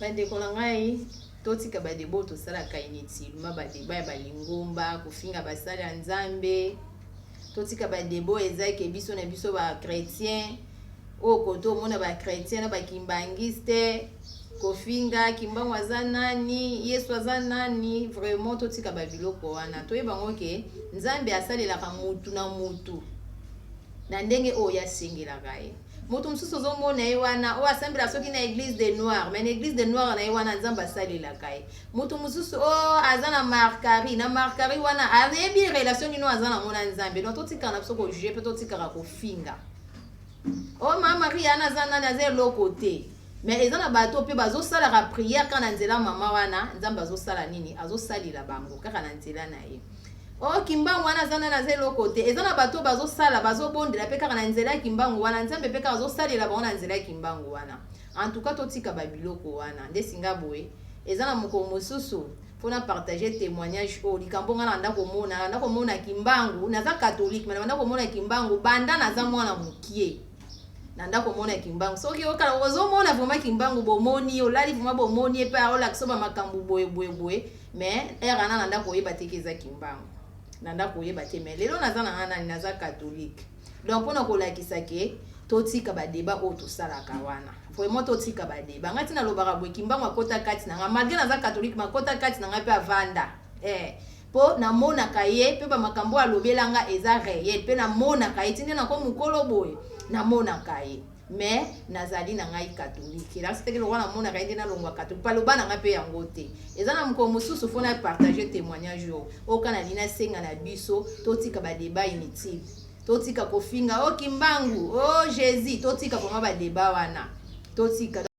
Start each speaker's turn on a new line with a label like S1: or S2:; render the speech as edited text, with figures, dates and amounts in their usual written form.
S1: bandeko na ngai totika badebo tosalaka inutilement badeba ya balingomba kofinga basali ya nzambe totika badebo ezaki biso na biso ba chrétien o koto omona ba chrétien na bakimbangiste kofinga kimbango aza nani yesu aza nani vraiment totika babiloko wana toyebango ke nzambe asalelaka mutu na mutu na ndenge oyo asengelaka ye moto mosusu ozomona ye wana oyo asambela soki na église de noir mais na église de noir na ye wana nzambe asalelaka ye moto mosusu oyo aza na markari wana ayebi relation nino aza nango na nzambe donc totikaka na biso kojuge mpe totikaka kofinga oyo mama marie ana aza nani aza eloko te mais eza na bato mpe bazosalaka priere kaka na nzela mama wana nzambe azosala nini azosalela bango kaka na nzela na ye o kimbangu wana aza nani aza eloko te eza na bato bazosala bazobondela mpe kaka na nzela ya kimbangu wana nzambe mpe kaka azosalela bango na nzela ya kimbangu wana en tout cas totika babiloko wana nde singa boye eza na mokolo mosusu mpona partager témoignage oyo likambo nga nanda komona kimbangu naza catholique mais nanda komona kimbangu banda naza mwana mokie nanda komona kimbangu soki okala ozomona vraiment kimbangu bomoni olali vraiment bomoni epe aolakisa bamakambo boye mais erana nanda koyeba te eza kimbangu nanda koyeba te mais lelo naza na nani naza catholique donc mpona kolakisa ke totika badeba oyo tosalaka wana vraiment totika badeba ngati nalobaka boye kimbangu akota kati na nga malgré naza catholique makota kati na nga mpe avanda po namonaka ye mpe bamakambo alobelanga eza réel mpe namonaka ye tinde nako mokolo boye namonaka ye mais nazali na ngai catholique la c'était que le roi namonaka ye nde nalongwa catholique paloba na nga mpe yango te eza na mokolo mosusu fona partager témoignage oyo okana lina senga na biso totika badeba inutile totika kofinga o kimbangu o jésus totika vraiment badeba wana totika